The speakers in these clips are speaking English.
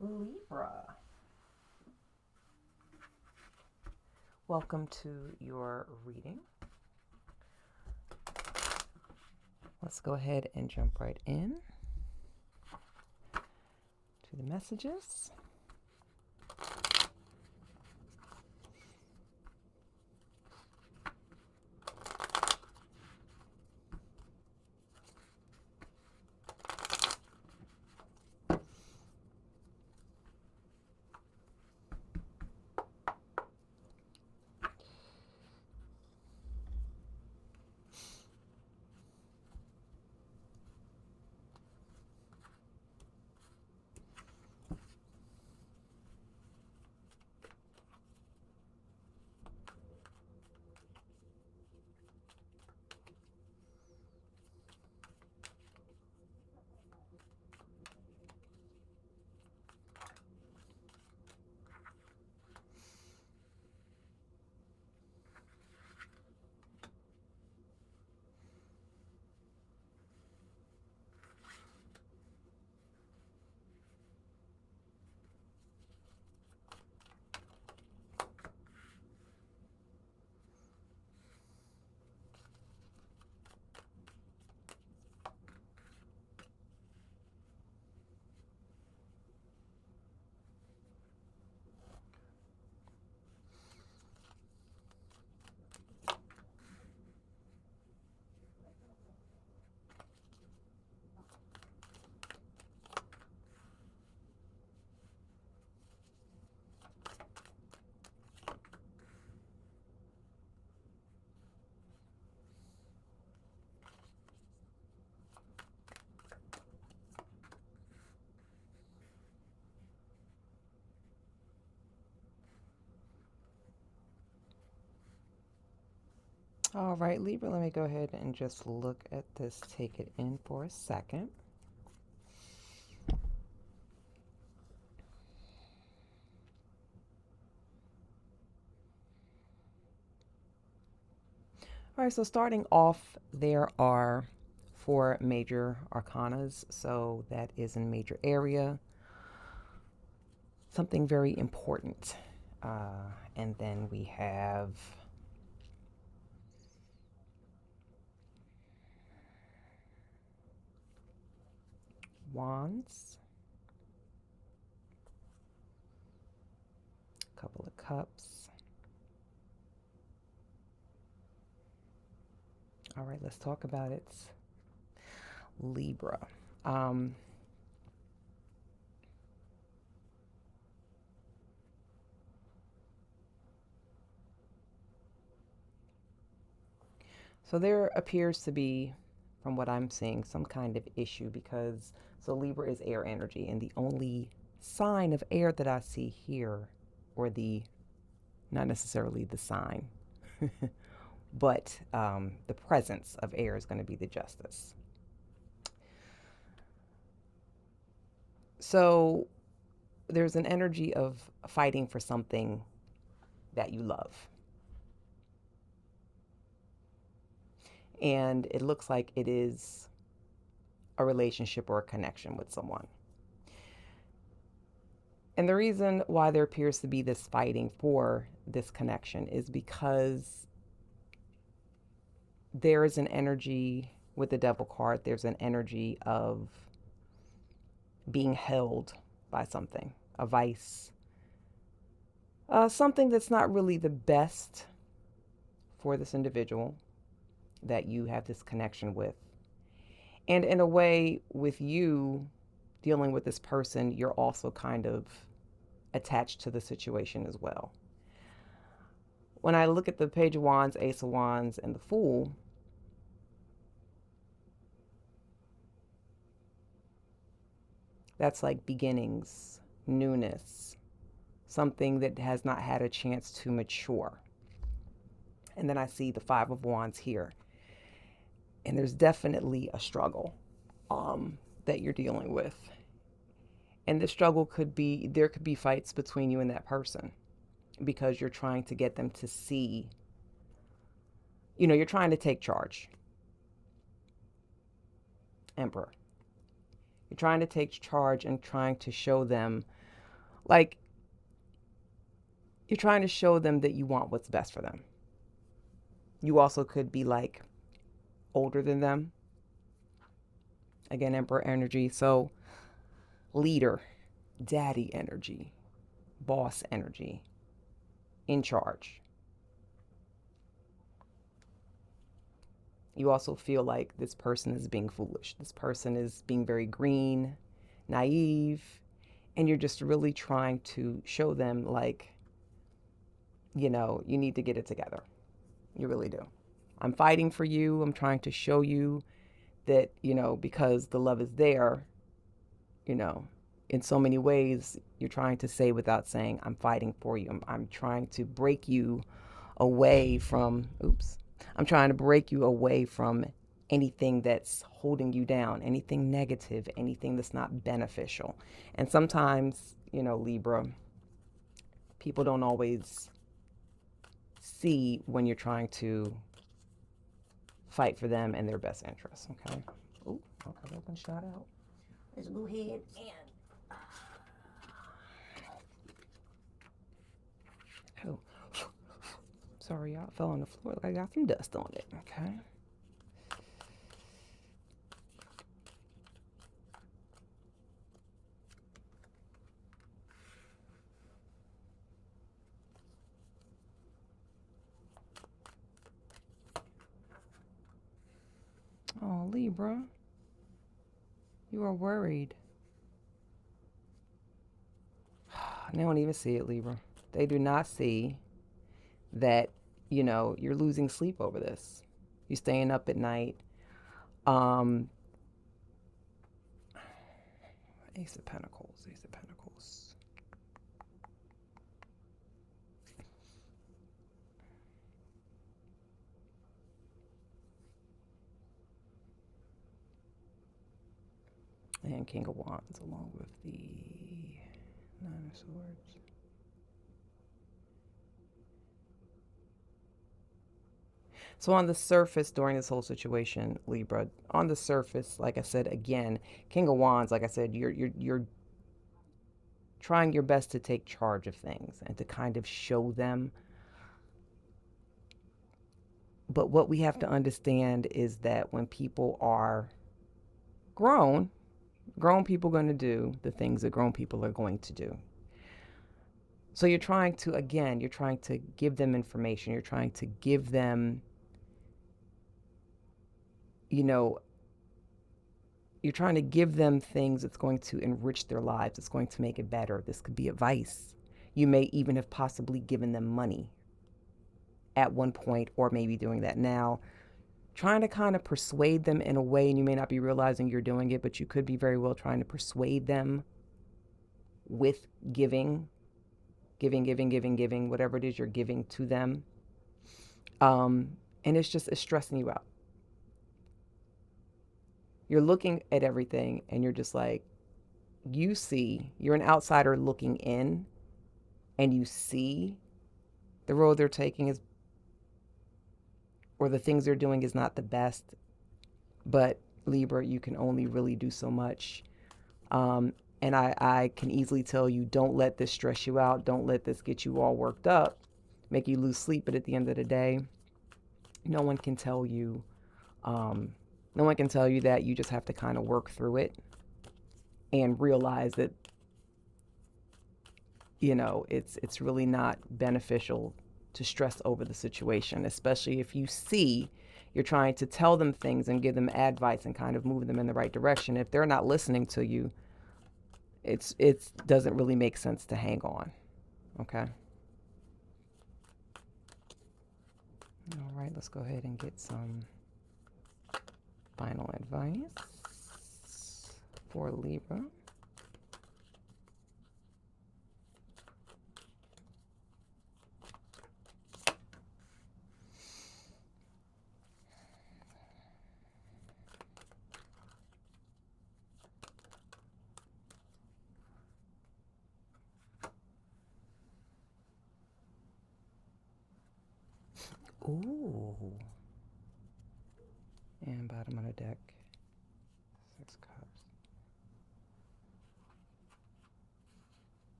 Libra. Welcome to your reading. Let's go ahead and jump right in to the messages. All right, Libra, let me go ahead and just look at this, take it in for a second. All right, so starting off, there are 4 major arcanas, so that is in major area, something very important. And then we have Wands, a couple of Cups. All right, let's talk about it. Libra. So there appears to be, from what I'm seeing, some kind of issue because, so Libra is air energy, and the only sign of air that I see here, or not necessarily the sign, but the presence of air is going to be the Justice. So there's an energy of fighting for something that you love. And it looks like it is a relationship or a connection with someone. And the reason why there appears to be this fighting for this connection is because there is an energy with the Devil card, there's an energy of being held by something, a vice, something that's not really the best for this individual that you have this connection with. And in a way, with you dealing with this person, you're also kind of attached to the situation as well. When I look at the Page of Wands, Ace of Wands, and the Fool, that's like beginnings, newness, something that has not had a chance to mature. And then I see the Five of Wands here. And there's definitely a struggle that you're dealing with. And the struggle could be, there could be fights between you and that person because you're trying to get them to see, you're trying to take charge. Emperor. You're trying to take charge and trying to show them Like, you're trying to show them that you want what's best for them. You also could be like older than them. Again, Emperor energy. So, leader, daddy energy, boss energy, in charge. You also feel like this person is being foolish. This person is being very green, naive, and you're just really trying to show them, like, you need to get it together. You really do. I'm fighting for you. I'm trying to show you that, because the love is there, in so many ways, you're trying to say without saying, I'm fighting for you. I'm trying to break you away from, I'm trying to break you away from anything that's holding you down, anything negative, anything that's not beneficial. And sometimes, Libra, people don't always see when you're trying to fight for them and their best interests, okay? Oh, okay, open shot out. Let's go ahead and... Oh, sorry, y'all. Fell on the floor. I got some dust on it, okay? Oh, Libra, you are worried. They don't even see it, Libra. They do not see that, you're losing sleep over this. You're staying up at night. Ace of Pentacles, Ace of Pentacles. And King of Wands along with the Nine of Swords. So on the surface, during this whole situation, Libra, on the surface, like I said, again, King of Wands, like I said, you're trying your best to take charge of things and to kind of show them. But what we have to understand is that when people are grown people are going to do the things that grown people are going to do. So you're trying to give them information. You're trying to give them, you're trying to give them things that's going to enrich their lives. It's going to make it better. This could be advice. You may even have possibly given them money at one point, or maybe doing that now. Trying to kind of persuade them in a way, and you may not be realizing you're doing it, but you could be very well trying to persuade them with giving, whatever it is you're giving to them. And it's stressing you out. You're looking at everything and you're just like, you're an outsider looking in, and you see the road they're taking is, or the things they're doing is not the best. But Libra, you can only really do so much. And I can easily tell you, don't let this stress you out. Don't let this get you all worked up, make you lose sleep. But at the end of the day, no one can tell you that. You just have to kind of work through it and realize that, it's really not beneficial to stress over the situation, especially if you see you're trying to tell them things and give them advice and kind of move them in the right direction. If they're not listening to you, it doesn't really make sense to hang on. Okay. All right, let's go ahead and get some final advice for Libra. Ooh. And bottom of the deck, 6 cups.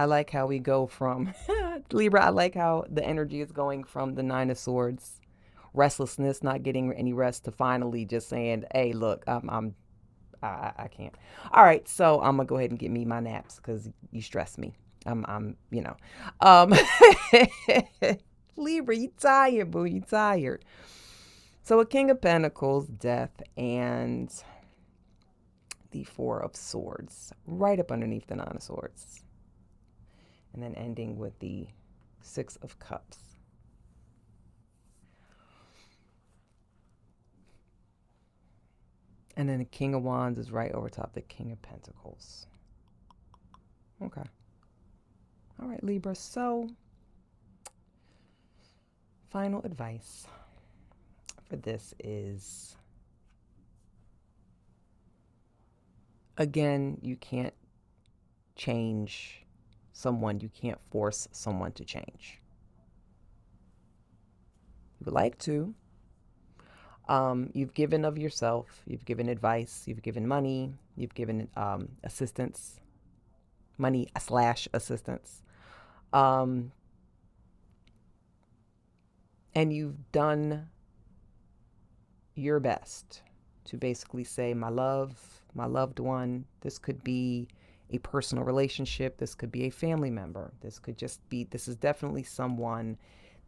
I like how we go from Libra. I like how the energy is going from the Nine of Swords, restlessness, not getting any rest, to finally just saying, "Hey, look, I can't." All right, so I'm gonna go ahead and get me my naps because you stress me. I'm, um, Libra, you tired, boo, you tired. So a King of Pentacles, death, and the Four of Swords, right up underneath the Nine of Swords. And then ending with the Six of Cups. And then the King of Wands is right over top the King of Pentacles. Okay. All right, Libra. So, final advice for this is, again, you can't change someone. You can't force someone to change. You would like to. You've given of yourself. You've given advice. You've given money. You've given assistance. Money / assistance. And you've done your best to basically say, my loved one. This could be a personal relationship. This could be a family member. This is definitely someone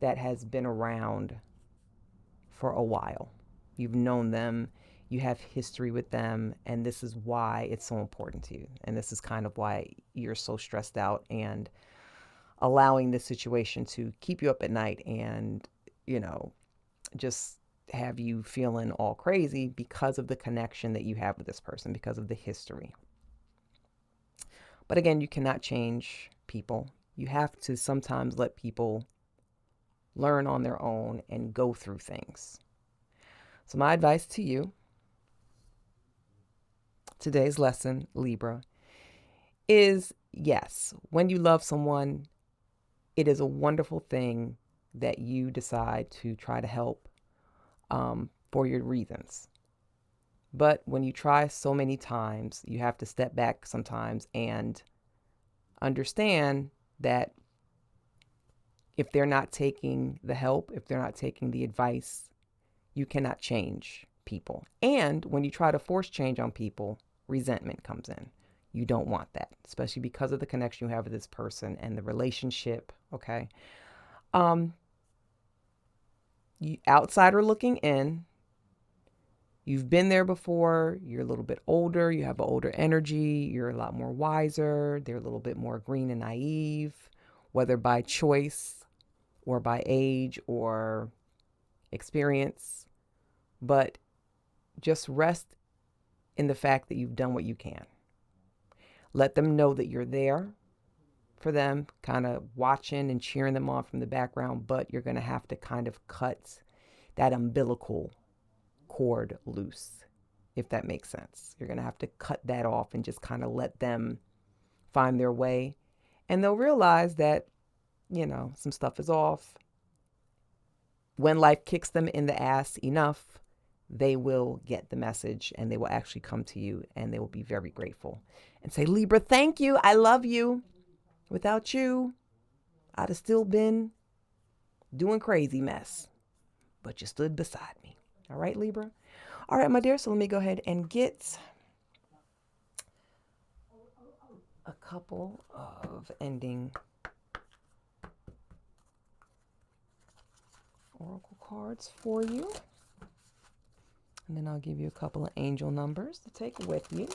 that has been around for a while. You've known them, you have history with them, and this is why it's so important to you. And this is kind of why you're so stressed out and allowing this situation to keep you up at night and, just have you feeling all crazy because of the connection that you have with this person, because of the history. But again, you cannot change people. You have to sometimes let people learn on their own and go through things. So my advice to you, today's lesson, Libra, is yes, when you love someone, it is a wonderful thing that you decide to try to help for your reasons. But when you try so many times, you have to step back sometimes and understand that if they're not taking the help, if they're not taking the advice, you cannot change people. And when you try to force change on people, resentment comes in. You don't want that, especially because of the connection you have with this person and the relationship, okay? Outsider looking in, you've been there before, you're a little bit older, you have an older energy, you're a lot more wiser, they're a little bit more green and naive, whether by choice or by age or experience. But just rest in the fact that you've done what you can. Let them know that you're there for them, kind of watching and cheering them on from the background, but you're going to have to kind of cut that umbilical cord loose, if that makes sense. You're going to have to cut that off and just kind of let them find their way. And they'll realize that, some stuff is off. When life kicks them in the ass enough, they will get the message and they will actually come to you and they will be very grateful and say, Libra, thank you. I love you. Without you, I'd have still been doing crazy mess, but you stood beside me. All right, Libra? All right, my dear, so let me go ahead and get a couple of ending oracle cards for you. And then I'll give you a couple of angel numbers to take with you.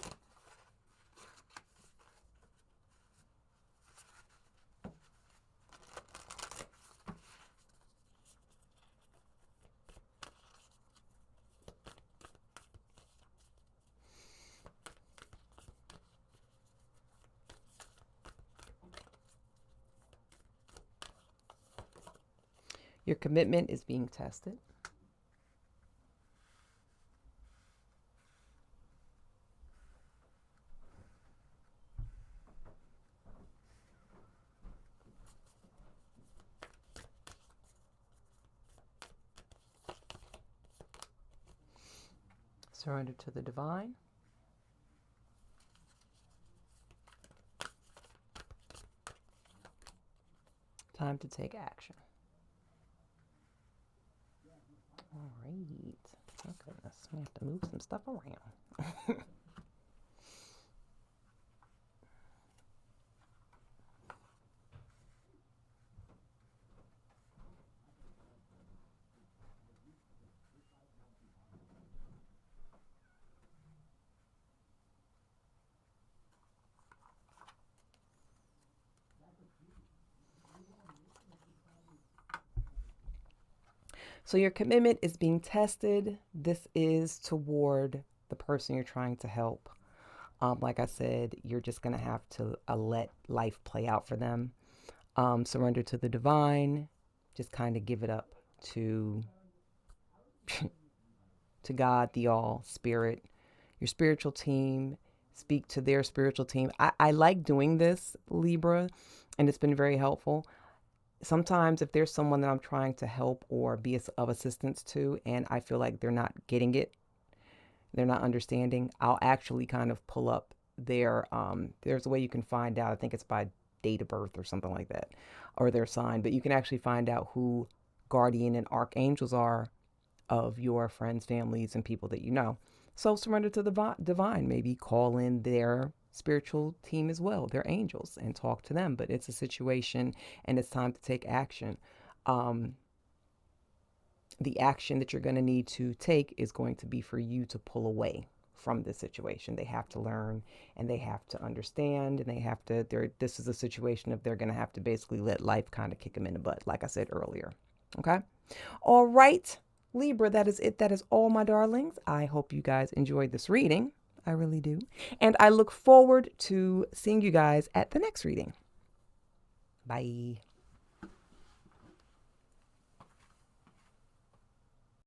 Your commitment is being tested. Surrender to the divine. Time to take action. All right. Oh, goodness. We have to move some stuff around. So your commitment is being tested. This is toward the person you're trying to help. Like I said, you're just going to have to let life play out for them. Surrender to the divine. Just kind of give it up to to God, the all, spirit, your spiritual team. Speak to their spiritual team. I like doing this, Libra, and it's been very helpful. Sometimes if there's someone that I'm trying to help or be of assistance to, and I feel like they're not getting it, they're not understanding, I'll actually kind of pull up there's a way you can find out, I think it's by date of birth or something like that, or their sign, but you can actually find out who guardian and archangels are of your friends, families, and people that you know. So surrender to the divine. Maybe call in their spiritual team as well, their angels, and talk to them. But it's a situation and it's time to take action. The action that you're going to need to take is going to be for you to pull away from this situation. They have to learn and they have to understand, and they have to, this is a situation of they're going to have to basically let life kind of kick them in the butt, like I said earlier. Okay. All right. Libra, that is it. That is all, my darlings. I hope you guys enjoyed this reading. I really do. And I look forward to seeing you guys at the next reading. Bye.